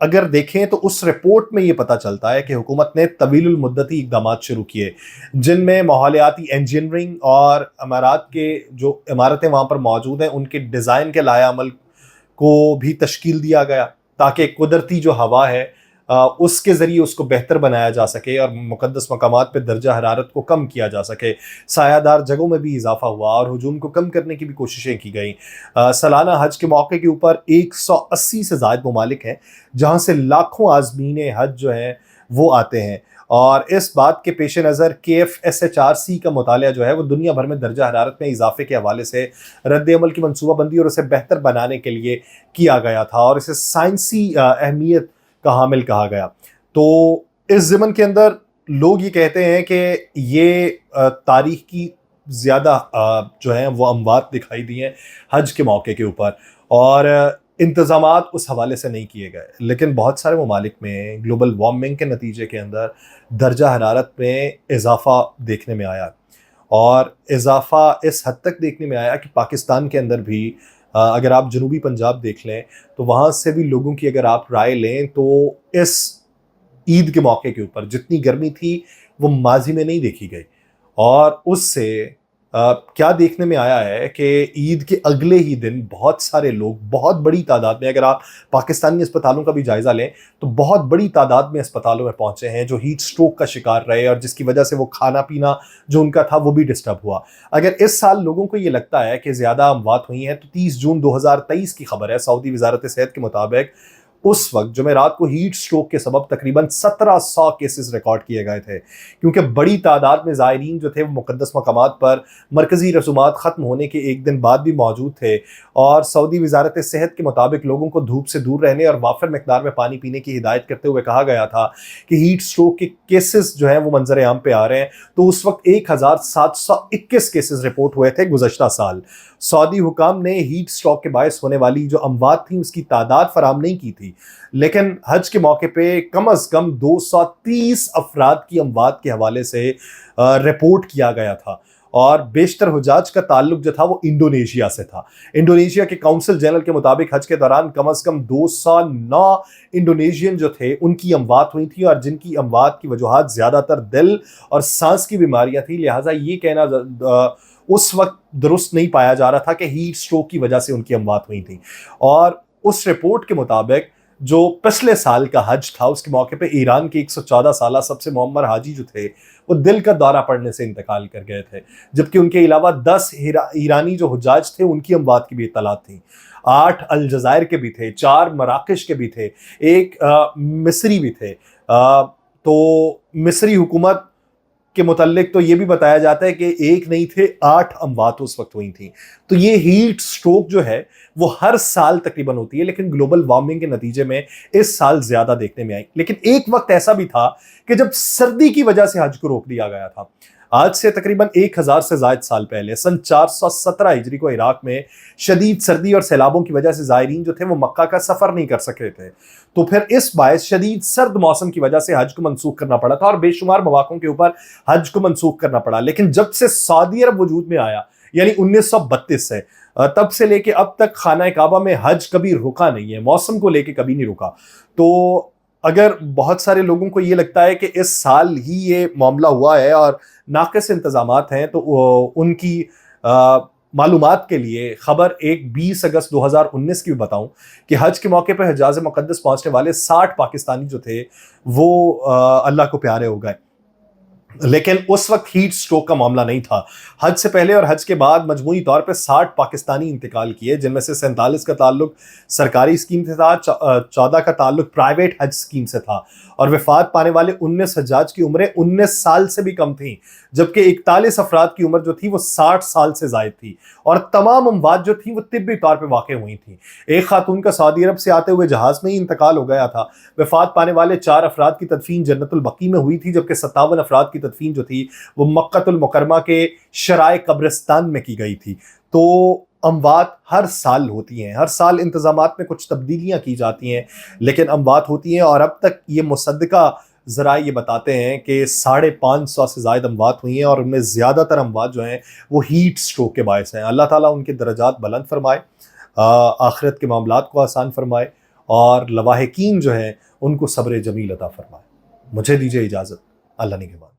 اگر دیکھیں تو اس رپورٹ میں یہ پتہ چلتا ہے کہ حکومت نے طویل المدتی اقدامات شروع کیے، جن میں ماحولیاتی انجینئرنگ اور امارات کے جو عمارتیں وہاں پر موجود ہیں ان کے ڈیزائن کے لائحہ عمل کو بھی تشکیل دیا گیا تاکہ قدرتی جو ہوا ہے اس کے ذریعے اس کو بہتر بنایا جا سکے اور مقدس مقامات پہ درجہ حرارت کو کم کیا جا سکے۔ سایہ دار جگہوں میں بھی اضافہ ہوا اور ہجوم کو کم کرنے کی بھی کوششیں کی گئیں۔ سالانہ حج کے موقع کے اوپر 180 سے زائد ممالک ہیں جہاں سے لاکھوں عازمین حج جو ہیں وہ آتے ہیں، اور اس بات کے پیش نظر KFSHRC کا مطالعہ جو ہے وہ دنیا بھر میں درجہ حرارت میں اضافے کے حوالے سے رد عمل کی منصوبہ بندی اور اسے بہتر بنانے کے لیے کیا گیا تھا، اور اسے سائنسی اہمیت کا حامل کہا گیا۔ تو اس ضمن کے اندر لوگ یہ کہتے ہیں کہ یہ تاریخ کی زیادہ جو ہیں وہ اموات دکھائی دی ہیں حج کے موقع کے اوپر، اور انتظامات اس حوالے سے نہیں کیے گئے، لیکن بہت سارے ممالک میں گلوبل وارمنگ کے نتیجے کے اندر درجہ حرارت میں اضافہ دیکھنے میں آیا، اور اضافہ اس حد تک دیکھنے میں آیا کہ پاکستان کے اندر بھی اگر آپ جنوبی پنجاب دیکھ لیں تو وہاں سے بھی لوگوں کی اگر آپ رائے لیں تو اس عید کے موقع کے اوپر جتنی گرمی تھی وہ ماضی میں نہیں دیکھی گئی، اور اس سے کیا دیکھنے میں آیا ہے کہ عید کے اگلے ہی دن بہت سارے لوگ بہت بڑی تعداد میں، اگر آپ پاکستانی اسپتالوں کا بھی جائزہ لیں تو بہت بڑی تعداد میں اسپتالوں میں پہنچے ہیں جو ہیٹ سٹروک کا شکار رہے، اور جس کی وجہ سے وہ کھانا پینا جو ان کا تھا وہ بھی ڈسٹرب ہوا۔ اگر اس سال لوگوں کو یہ لگتا ہے کہ زیادہ اموات ہوئی ہیں تو 30 جون 2023 کی خبر ہے، سعودی وزارت صحت کے مطابق اس وقت جمعرات کو ہیٹ سٹروک کے سبب تقریباً 1700 کیسز ریکارڈ کیے گئے تھے، کیونکہ بڑی تعداد میں زائرین جو تھے وہ مقدس مقامات پر مرکزی رسومات ختم ہونے کے ایک دن بعد بھی موجود تھے، اور سعودی وزارت صحت کے مطابق لوگوں کو دھوپ سے دور رہنے اور وافر مقدار میں پانی پینے کی ہدایت کرتے ہوئے کہا گیا تھا کہ ہیٹ سٹروک کے کیسز جو ہیں وہ منظر عام پہ آ رہے ہیں۔ تو اس وقت 1721 کیسز رپورٹ ہوئے تھے گزشتہ سال۔ سعودی حکام نے ہیٹ سٹروک کے باعث ہونے والی جو اموات تھیں اس کی تعداد فراہم نہیں کی تھی، لیکن حج کے موقع پہ کم از کم 230 افراد کی اموات کے حوالے سے رپورٹ کیا گیا تھا، اور بیشتر حجاج کا تعلق جو تھا وہ انڈونیشیا سے تھا۔ انڈونیشیا کے کونسل جنرل کے مطابق حج کے دوران کم از کم 209 انڈونیشین جو تھے ان کی اموات ہوئی تھی، اور جن کی اموات کی وجوہات زیادہ تر دل اور سانس کی بیماریاں تھیں، لہٰذا یہ کہنا اس وقت درست نہیں پایا جا رہا تھا کہ ہیٹ سٹروک کی وجہ سے ان کی اموات ہوئی تھیں۔ اور اس رپورٹ کے مطابق جو پچھلے سال کا حج تھا اس کے موقع پہ ایران کے 114 سالہ سب سے معمر حاجی جو تھے وہ دل کا دورہ پڑنے سے انتقال کر گئے تھے، جبکہ ان کے علاوہ 10 ایرانی جو حجاج تھے ان کی اموات کی بھی اطلاعات تھیں، 8 الجزائر کے بھی تھے، 4 مراکش کے بھی تھے، 1 مصری بھی تھے۔ تو مصری حکومت کے متعلق تو یہ بھی بتایا جاتا ہے کہ 1 نہیں تھے 8 اموات اس وقت ہوئی تھیں۔ تو یہ ہیٹ سٹروک جو ہے وہ ہر سال تقریباً ہوتی ہے، لیکن گلوبل وارمنگ کے نتیجے میں اس سال زیادہ دیکھنے میں آئی۔ لیکن ایک وقت ایسا بھی تھا کہ جب سردی کی وجہ سے حج کو روک دیا گیا تھا۔ آج سے تقریباً 1000 سے زائد سال پہلے سن 417 ہجری کو عراق میں شدید سردی اور سیلابوں کی وجہ سے زائرین جو تھے وہ مکہ کا سفر نہیں کر سکے تھے، تو پھر اس باعث شدید سرد موسم کی وجہ سے حج کو منسوخ کرنا پڑا تھا، اور بے شمار مواقعوں کے اوپر حج کو منسوخ کرنا پڑا۔ لیکن جب سے سعودی عرب وجود میں آیا، یعنی 1932 سے، تب سے لے کے اب تک خانہ کعبہ میں حج کبھی رکا نہیں ہے، موسم کو لے کے کبھی نہیں رکا۔ تو اگر بہت سارے لوگوں کو یہ لگتا ہے کہ اس سال ہی یہ معاملہ ہوا ہے اور ناقص انتظامات ہیں، تو ان کی معلومات کے لیے خبر ایک 20 اگست 2019 کی بھی بتاؤں کہ حج کے موقع پہ حجاز مقدس پہنچنے والے 60 پاکستانی جو تھے وہ اللہ کو پیارے ہو گئے، لیکن اس وقت ہیٹ سٹروک کا معاملہ نہیں تھا۔ حج سے پہلے اور حج کے بعد مجموعی طور پہ 60 پاکستانی انتقال کیے، جن میں سے 47 کا تعلق سرکاری اسکیم سے تھا، 14 کا تعلق پرائیویٹ حج اسکیم سے تھا، اور وفات پانے والے 19 حجاج کی عمریں 19 سال سے بھی کم تھیں، جبکہ 41 افراد کی عمر جو تھی وہ 60 سال سے زائد تھی، اور تمام اموات جو تھیں وہ طبی طور پہ واقع ہوئی تھیں۔ ایک خاتون کا سعودی عرب سے آتے ہوئے جہاز میں ہی انتقال ہو گیا تھا۔ وفات پانے والے 4 افراد کی تدفین جنت البقیع میں ہوئی تھی، جبکہ 57 افراد کی تدفین جو تھی وہ مکہ المکرمہ کے شرائع قبرستان میں کی گئی تھی۔ تو اموات ہر سال ہوتی ہیں، ہر سال انتظامات میں کچھ تبدیلیاں کی جاتی ہیں، لیکن اموات ہوتی ہیں، اور اب تک یہ مصدقہ ذرائع یہ بتاتے ہیں کہ 550 سے زائد اموات ہوئی ہیں، اور ان میں زیادہ تر اموات جو ہیں وہ ہیٹ سٹروک کے باعث ہیں۔ اللہ تعالیٰ ان کے درجات بلند فرمائے، آخرت کے معاملات کو آسان فرمائے، اور لواحقین جو ہیں ان کو صبر جمیل عطا فرمائے. مجھے دیجیے اجازت. اللہ نگہبان.